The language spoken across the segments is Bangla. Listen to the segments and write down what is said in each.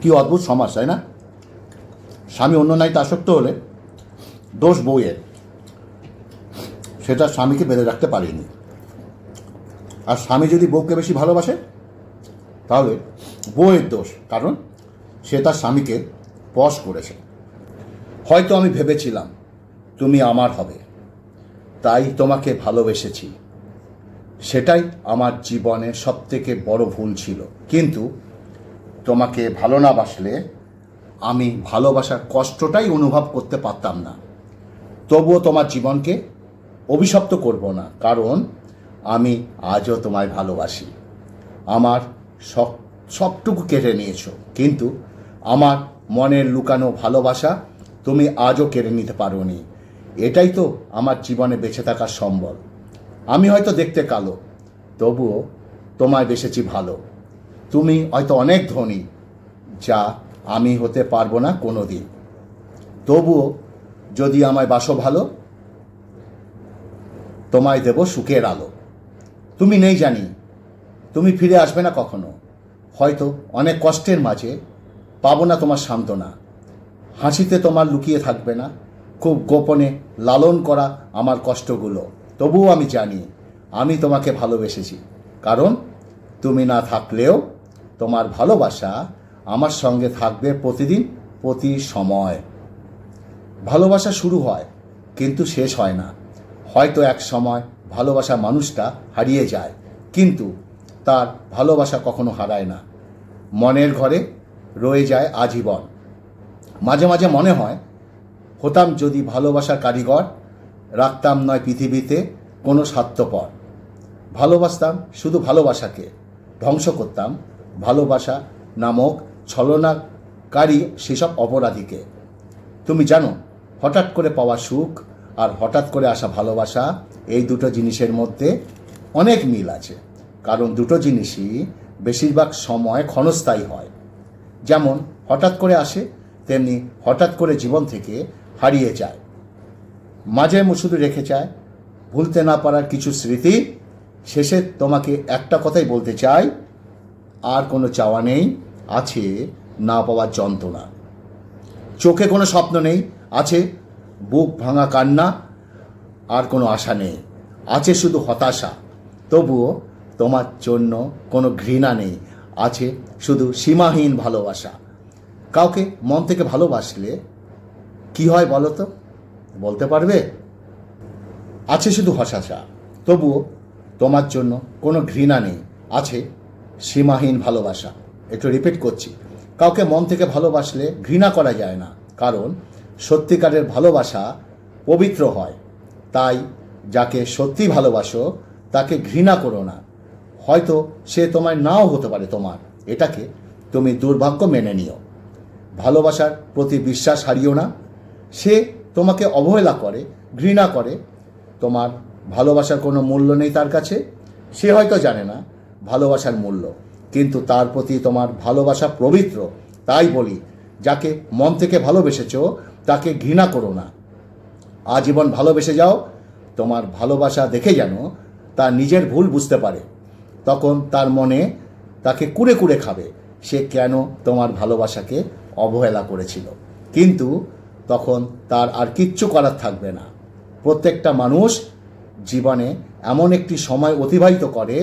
কি অদ্ভুত সমাজ, তাই না? স্বামী অন্য নারীতে আসক্ত হলে দোষ বউয়ের, সেটা স্বামীকে বেঁধে রাখতে পারেনি। আর স্বামী যদি বউকে বেশি ভালোবাসে তাহলে বউয়ের দোষ, কারণ সে তার স্বামীকে বশ করেছে। হয়তো আমি ভেবেছিলাম তুমি আমার হবে, তাই তোমাকে ভালোবেসেছি। সেটাই আমার জীবনের সবথেকে বড় ভুল ছিল। কিন্তু তোমাকে ভালো না বাসলে আমি ভালোবাসার কষ্টটাই অনুভব করতে পারতাম না। তবুও তোমার জীবনকে অভিশপ্ত করব না, কারণ আমি আজও তোমায় ভালোবাসি। আমার সবটুকু কেড়ে নিয়েছো, কিন্তু আমার মনের লুকানো ভালোবাসা তুমি আজও কেড়ে নিতে পারোনি। এটাই তো আমার জীবনে বেঁচে থাকার সম্বল। আমি হয়তো দেখতে কালো, তবুও তোমায় বেসেছি ভালো। তুমি হয়তো অনেক ধনী, যা আমি হতে পারবো না কোনো দিন। তবুও যদি আমায় বাসো ভালো, তোমায় দেব সুখের আলো। তুমি নেই জানি, তুমি ফিরে আসবে না কখনো। হয়তো অনেক কষ্টের মাঝে পাবো না তোমার সান্ত্বনা। হাসিতে তোমার লুকিয়ে থাকবে না খুব গোপনে লালন করা আমার কষ্টগুলো। তবুও আমি জানি আমি তোমাকে ভালোবেসেছি, কারণ তুমি না থাকলেও তোমার ভালোবাসা আমার সঙ্গে থাকবে প্রতিদিন, প্রতি সময়। ভালোবাসা শুরু হয় কিন্তু শেষ হয় না। হয়তো এক সময় ভালোবাসা মানুষটা হারিয়ে যায়, কিন্তু তার ভালোবাসা কখনো হারায় না, মনের ঘরে রয়ে যায় আজীবন। মাঝে মাঝে মনে হয় হতাম যদি ভালোবাসার কারিগর, রাখতাম নয় পৃথিবীতে কোনো স্বার্থপর। ভালোবাসতাম শুধু ভালোবাসাকে, ধ্বংস করতাম ভালোবাসা নামক ছলনাকারী সেসব অপরাধীকে। তুমি জানো, হঠাৎ করে পাওয়া সুখ আর হঠাৎ করে আসা ভালোবাসা, এই দুটো জিনিসের মধ্যে অনেক মিল আছে। কারণ দুটো জিনিসই বেশিরভাগ সময় ক্ষণস্থায়ী হয়। যেমন হঠাৎ করে আসে, তেমনি হঠাৎ করে জীবন থেকে হারিয়ে যায়। মাঝে শুধু রেখে যায় ভুলতে না পারার কিছু স্মৃতি। শেষে তোমাকে একটা কথাই বলতে চাই, আর কোনো চাওয়া নেই, আছে না পাওয়ার যন্ত্রণা। চোখে কোনো স্বপ্ন নেই, আছে বুক ভাঙা কান্না। আর কোনো আশা নেই, আছে শুধু হতাশা। তবুও তোমার জন্য কোনো ঘৃণা নেই, আছে শুধু সীমাহীন ভালোবাসা। কাউকে মন থেকে ভালোবাসলে কি হয় বলো তো, বলতে পারবে? আছে শুধু হতাশা, তবুও তোমার জন্য কোনো ঘৃণা নেই, আছে সীমাহীন ভালোবাসা। একটু রিপিট করছি, কাউকে মন থেকে ভালোবাসলে ঘৃণা করা যায় না, কারণ সত্যিকারের ভালোবাসা পবিত্র হয়। তাই যাকে সত্যি ভালোবাসো তাকে ঘৃণা করো না। হয়তো সে তোমায় নাও হতে পারে তোমার, এটাকে তুমি দুর্ভাগ্য মেনে নিও। ভালোবাসার প্রতি বিশ্বাস হারিও না। সে তোমাকে অবহেলা করে, ঘৃণা করে, তোমার ভালোবাসার কোনো মূল্য নেই তার কাছে। সে হয়তো জানে না ভালোবাসার মূল্য, কিন্তু তার প্রতি তোমার ভালোবাসা পবিত্র। তাই বলি, যাকে মন থেকে ভালোবেসেছো তাকে ঘৃণা করো না, আজীবন ভালোবেসে যাও। তোমার ভালোবাসা দেখে যেন তার নিজের ভুল বুঝতে পারে, তখন তার মনে তাকে কুড়ে কুড়ে খাবে সে কেন তোমার ভালোবাসাকে অবহেলা করেছিল। কিন্তু তখন তার আর কিচ্ছু করার থাকবে না। প্রত্যেকটা মানুষ জীবনে এমন একটি সময় অতিবাহিত করে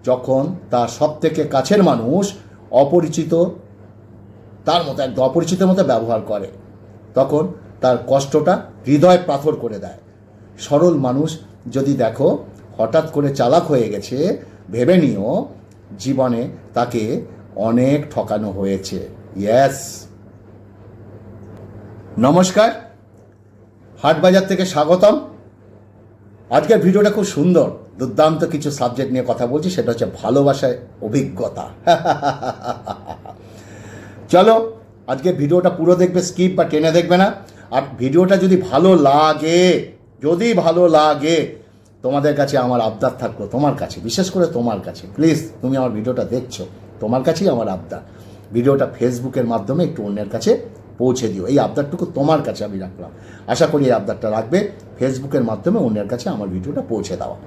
যখন তার সবথেকে কাছের মানুষ অপরিচিত, তার মতো একদম অপরিচিতের মতো ব্যবহার করে। তখন তার কষ্টটা হৃদয় পাথর করে দেয়। সরল মানুষ যদি দেখো হঠাৎ করে চালাক হয়ে গেছে, ভেবে নিও জীবনে তাকে অনেক ঠকানো হয়েছে। ইয়েস। নমস্কার, হাটবাজার থেকে স্বাগতম। আজকের ভিডিওটা খুব সুন্দর, দুর্দান্ত কিছু সাবজেক্ট নিয়ে কথা বলছি, সেটা হচ্ছে ভালোবাসার অভিজ্ঞতা। চলো আজকে ভিডিওটা পুরো দেখবে, স্কিপ বা টেনে দেখবে না। আর ভিডিওটা যদি ভালো লাগে, তোমাদের কাছে আমার আবদার থাকলো, তোমার কাছে, বিশেষ করে তোমার কাছে, প্লিজ তুমি আমার ভিডিওটা দেখছো, তোমার কাছেই আমার আবদার, ভিডিওটা ফেসবুকের মাধ্যমে একটু অন্যের কাছে পৌঁছে দিও। এই আবদারটুকু তোমার কাছে আমি রাখলাম। আশা করি এই আবদারটা রাখবে, ফেসবুকের মাধ্যমে অন্যের কাছে আমার ভিডিওটা পৌঁছে দেওয়া।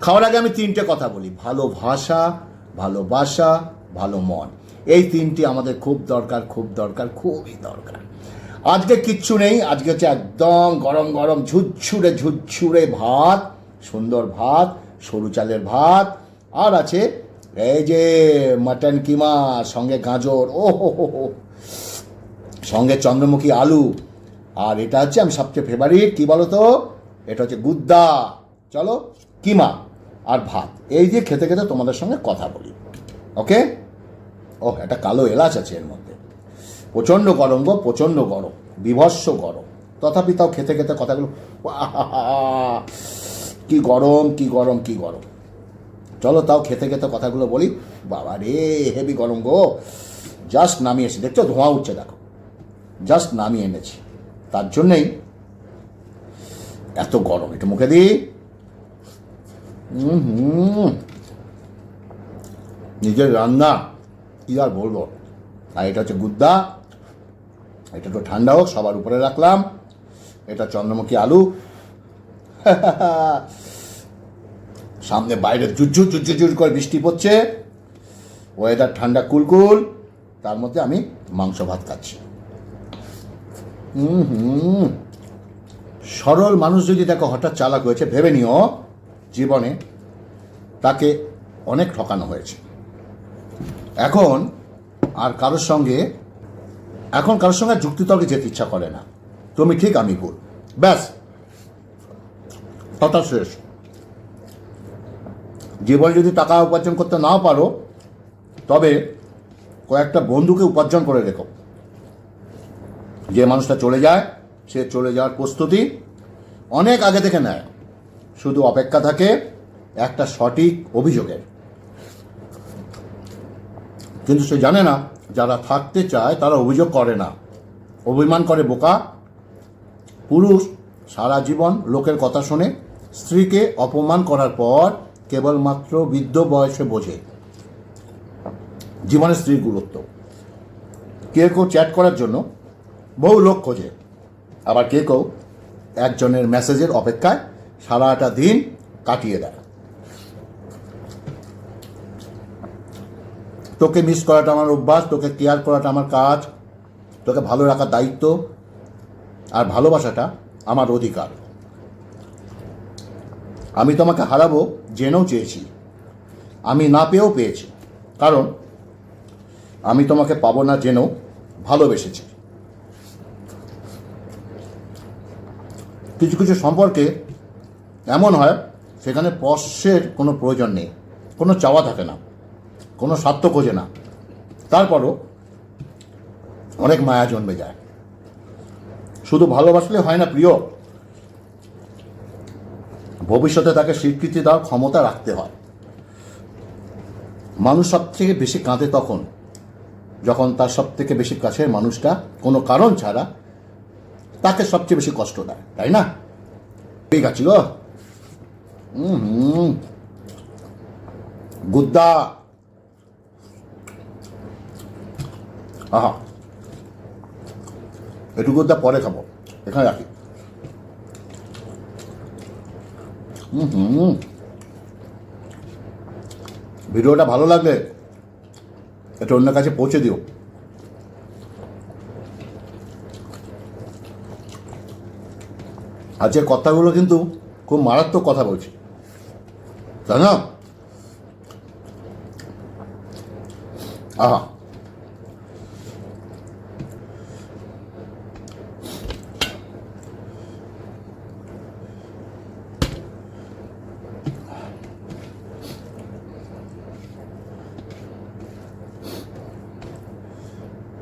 খাওয়ার আগে আমি তিনটে কথা বলি: ভালোবাসা, ভালোবাসা, ভালো মন। এই তিনটি আমাদের খুব দরকার, খুব দরকার, খুবই দরকার। আজকে কিচ্ছু নেই, আজকে হচ্ছে একদম গরম গরম ঝুরঝুরে ঝুরঝুরে ভাত, সুন্দর ভাত, সরু চালের ভাত, আর আছে এই যে মাটন কিমা, সঙ্গে গাজর, ও হো, সঙ্গে চন্দ্রমুখী আলু, আর এটা হচ্ছে আমি সবচেয়ে ফেভারিট, কি বলো তো, এটা হচ্ছে গুদ্দা। চলো কিমা আর ভাত এই দিয়ে খেতে খেতে তোমাদের সঙ্গে কথা বলি, ওকে? ও একটা কালো এলাচ আছে এর মধ্যে। প্রচণ্ড গরম গো, প্রচণ্ড গরম, বিভৎস গরম, তথাপি তাও খেতে খেতে কথাগুলো, কি গরম, কি গরম, কি গরম। চলো তাও খেতে খেতে কথাগুলো বলি। বাবা রে, হেভি গরম গো। জাস্ট নামিয়েছি, দেখছো ধোঁয়া উঠছে, দেখো, জাস্ট নামিয়ে এনেছি, তার জন্যেই এত গরম। একটু মুখে দিই। নিজের রান্না, কি আর বলবো। আর এটা হচ্ছে গুদ্দা, এটা তো ঠান্ডা হোক, সবার উপরে রাখলাম। এটা চন্দ্রমুখী আলু, সামনে বাইরে ঝুরঝুর ঝুরঝুর করে বৃষ্টি পড়ছে, ওয়েদার ঠান্ডা কুলকুল, তার মধ্যে আমি মাংস ভাত খাচ্ছি। সরল মানুষ যদি দেখো হঠাৎ চালাক হয়েছে, ভেবে নিও জীবনে তাকে অনেক ঠকানো হয়েছে। এখন কারোর সঙ্গে যুক্তিতর্কে যেতে ইচ্ছা করে না। তুমি ঠিক, আমি ভুল, ব্যাস, কথা শেষ। জীবনে যদি টাকা উপার্জন করতে নাও পারো, তবে কয়েকটা বন্ধুকে উপার্জন করে রেখো। যে মানুষটা চলে যায়, সে চলে যাওয়ার প্রস্তুতি অনেক আগে থেকে নেয়, শুধু অপেক্ষা থাকে একটা সঠিক অভিযোগের। কিন্তু সে জানে না, যারা থাকতে চায় তারা অভিযোগ করে না, অভিমান করে বোকা। পুরুষ সারা জীবন লোকের কথা শুনে, স্ত্রীকে অপমান করার পর কেবলমাত্র বৃদ্ধ বয়সে বোঝে জীবনে স্ত্রীর গুরুত্ব। কেউ চ্যাট করার জন্য বহু লোক খোঁজে, আবার কেউ একজনের মেসেজের অপেক্ষায় সারাটা দিন কাটিয়ে দেয়। তোকে মিস করাটা আমার অভ্যাস, তোকে কেয়ার করাটা আমার কাজ, তোকে ভালো রাখার দায়িত্ব, আর ভালোবাসাটা আমার অধিকার। আমি তোমাকে হারাবো জেনেও চেয়েছি, আমি না পেয়েও পেয়েছি, কারণ আমি তোমাকে পাবো না জেনেও ভালোবেসেছি। কিছু কিছু সম্পর্কে এমন হয়, সেখানে স্পর্শের কোনো প্রয়োজন নেই, কোনো চাওয়া থাকে না, কোনো স্বার্থ খোঁজে না, তারপরও অনেক মায়া জন্মে যায়। শুধু ভালোবাসলে হয় না প্রিয়, ভবিষ্যতে তাকে স্বীকৃতি দেওয়ার ক্ষমতা রাখতে হয়। মানুষ সব থেকে বেশি কাঁদে তখন, যখন তার সব থেকে বেশি কাছের মানুষটা কোনো কারণ ছাড়া তাকে সবচেয়ে বেশি কষ্ট দেয়, তাই না? ঠিক আছে গো। গুদ্দা, আহা, একটু গুদ্দা পরে খাবো, এখানে রাখি। ভিডিওটা ভালো লাগলে এটা অন্য কাছে পৌঁছে দিও। আজকের কথাগুলো কিন্তু খুব মারাত্মক কথা বলছি, তাই না? আহা,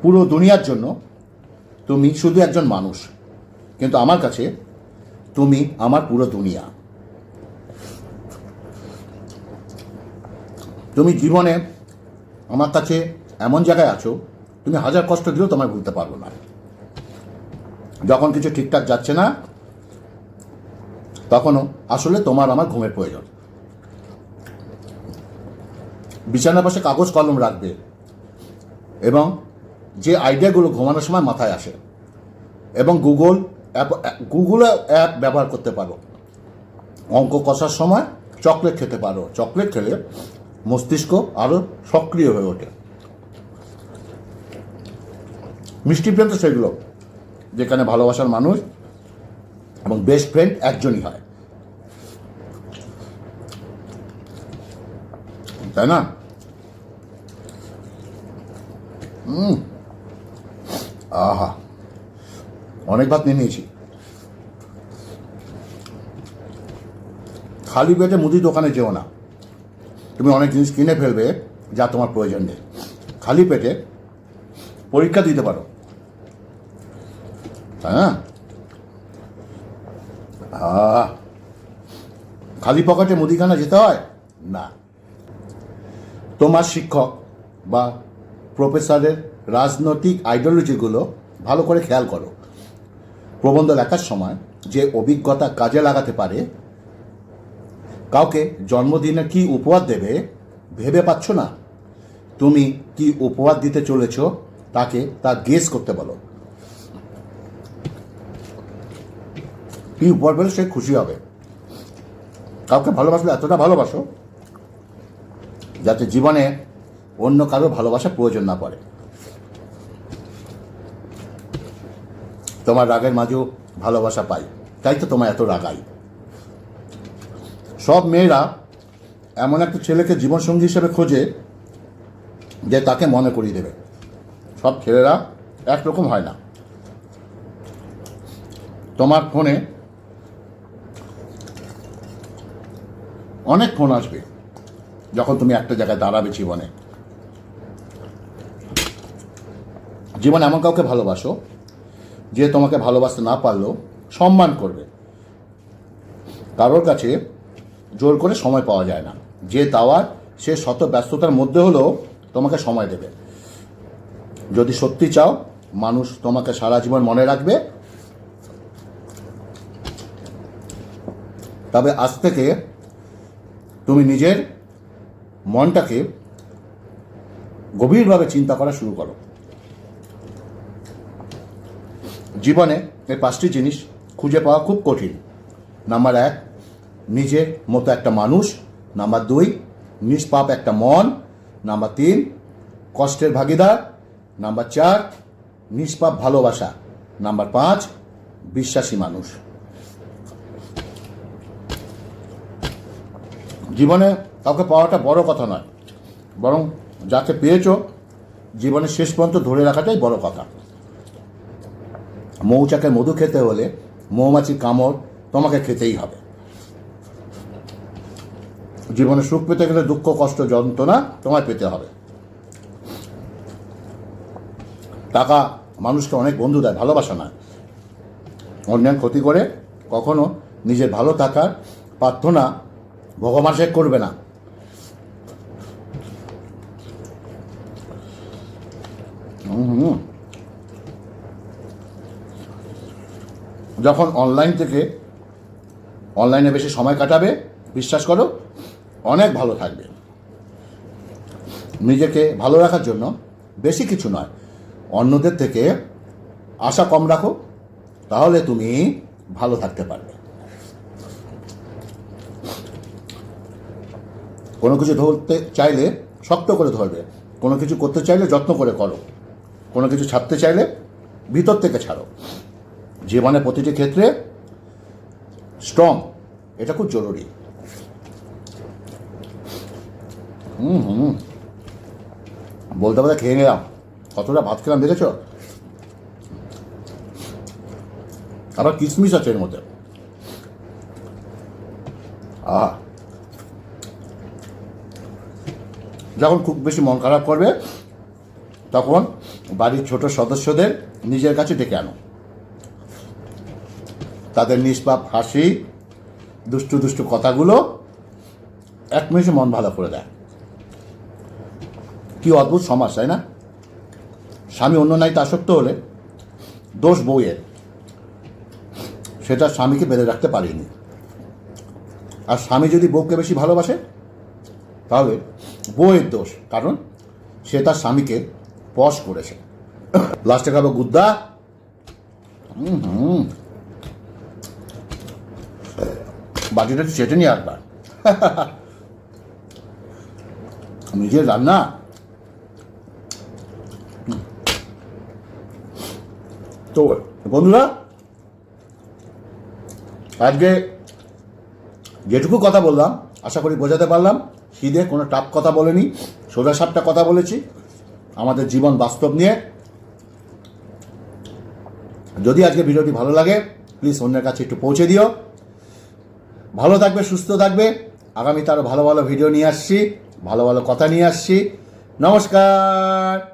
পুরো দুনিয়ার জন্য তুমি শুধু একজন মানুষ, কিন্তু আমার কাছে তুমি আমার পুরো দুনিয়া। তুমি জীবনে আমার কাছে এমন জায়গায় আছো, তুমি হাজার কষ্ট দিলেও তোমায় ভুলতে পারবো না। যখন কিছু ঠিকঠাক যাচ্ছে না, তখনও আসলে তোমার আমার ঘুমের প্রয়োজন। বিছানার পাশে কাগজ কলম রাখবে, এবং যে আইডিয়াগুলো ঘুমানোর সময় মাথায় আসে, এবং গুগল অ্যাপ ব্যবহার করতে পারো। অঙ্ক কষার সময় চকলেট খেতে পারো, চকলেট খেলে মস্তিষ্ক আরও সক্রিয় হয়ে ওঠে। মিষ্টি প্রেম তো সেগুলো যেখানে ভালোবাসার মানুষ এবং বেস্ট ফ্রেন্ড একজনই হয়, তাই না? আহা, অনেক ভাত নিয়ে নিয়েছি। খালি পেটে মুদি দোকানে যেও না, তুমি অনেক জিনিস কিনে ফেলবে যা তোমার প্রয়োজন নেই। খালি পেটে পরীক্ষা দিতে পারো, তাই না? খালি পকেটে মুদিখানা যেতে হয় না। তোমার শিক্ষক বা প্রফেসরের রাজনৈতিক আইডিওলজিগুলো ভালো করে খেয়াল করো। প্রবন্ধ লেখার সময় যে অভিজ্ঞতা কাজে লাগাতে পারে, কাউকে জন্মদিনে কি উপহার দেবে ভেবে পাচ্ছ না, তুমি কি উপহার দিতে চলেছ তাকে তা গেস করতে বলো। কি উপহার পেলে সে খুশি হবে। কাউকে ভালোবাসলে এতটা ভালোবাসো যাতে জীবনে অন্য কারো ভালোবাসা প্রয়োজন না পড়ে। তোমার রাগের মাঝেও ভালোবাসা পাই, তাই তো তোমার এত রাগাই। সব মেয়েরা এমন একটা ছেলেকে জীবনসঙ্গী হিসেবে খোঁজে যে তাকে মনে করিয়ে দেবে। সব ছেলেরা একরকম হয় না। তোমার ফোনে অনেক ফোন আসবে যখন তুমি একটা জায়গায় দাঁড়াবে জীবনে। জীবনে এমন কাউকে ভালোবাসো যে তোমাকে ভালোবাসতে না পারলেও সম্মান করবে। কারোর কাছে জোর করে সময় পাওয়া যায় না, যে দেওয়ার সে শত ব্যস্ততার মধ্যে হলেও তোমাকে সময় দেবে। যদি সত্যি চাও মানুষ তোমাকে সারা জীবন মনে রাখবে, তবে আজ থেকে তুমি নিজের মনটাকে গভীরভাবে চিন্তা করা শুরু করো। জীবনে এই 5টি জিনিস খুঁজে পাওয়া খুব কঠিন। নাম্বার 1, নিজের মতো একটা মানুষ। নাম্বার 2, নিষ্পাপ একটা মন। নাম্বার 3, কষ্টের ভাগিদার। নাম্বার 4, নিষ্পাপ ভালোবাসা। নাম্বার 5, বিশ্বাসী মানুষ। জীবনে কাউকে পাওয়াটা বড় কথা নয়, বরং যাকে পেয়েছো জীবনের শেষ পর্যন্ত ধরে রাখাটাই বড় কথা। মৌচাকের মধু খেতে হলে মৌমাছির কামড় তোমাকে খেতেই হবে। জীবনে সুখ পেতে গেলে দুঃখ, কষ্ট, যন্ত্রণা তোমায় পেতে হবে। টাকা মানুষকে অনেক বন্ধু দেয়, ভালোবাসা নয়। অন্যের ক্ষতি করে কখনো নিজের ভালো থাকার প্রার্থনা ভগবান সে করবে না। যখন অনলাইনে বেশি সময় কাটাবে, বিশ্বাস করো অনেক ভালো থাকবে। নিজেকে ভালো রাখার জন্য বেশি কিছু নয়, অন্যদের থেকে আশা কম রাখো, তাহলে তুমি ভালো থাকতে পারবে। কোনো কিছু ধরতে চাইলে শক্ত করে ধরবে, কোনো কিছু করতে চাইলে যত্ন করে করো, কোনো কিছু ছাড়তে চাইলে ভিতর থেকে ছাড়ো। জীবনে প্রতিটি ক্ষেত্রে স্ট্রং, এটা খুব জরুরি। বলতে বলতে খেয়ে নিলাম, কতটা ভাত খেলাম দেখেছ? আবার কিশমিশ আছে এর মধ্যে। যখন খুব বেশি মন খারাপ করবে তখন বাড়ির ছোট সদস্যদের নিজের কাছে ডেকে আনো। তাদের নিষ্পাপ হাসি, দুষ্টু দুষ্টু কথাগুলো এক মিনিটে মন ভালো করে দেয়। কি অদ্ভুত সমাজ, তাই না? স্বামী অন্য নারীতে আসক্ত হলে দোষ বউয়ের, সেটা স্বামীকে বেঁধে রাখতে পারেনি। আর স্বামী যদি বউকে বেশি ভালোবাসে তাহলে বউয়ের দোষ, কারণ সে তার স্বামীকে পশ করেছে। লাস্টে খাবো গুদ্দা। বাটিটা একটু চেটে নিয়ে আসবার। নিজের রান্না তো বন্ধুরা, আজকে যেটুকু কথা বললাম আশা করি বোঝাতে পারলাম। খিদে কোনো টাপ কথা বলেনি, সোজা সাপটা কথা বলেছি আমাদের জীবন বাস্তব নিয়ে। যদি আজকে ভিডিওটি ভালো লাগে প্লিজ অন্যের কাছে একটু পৌঁছে দিও। ভালো থাকবে, সুস্থ থাকবে। আগামীতে আরও ভালো ভালো ভিডিও নিয়ে আসছি, ভালো ভালো কথা নিয়ে আসছি। নমস্কার।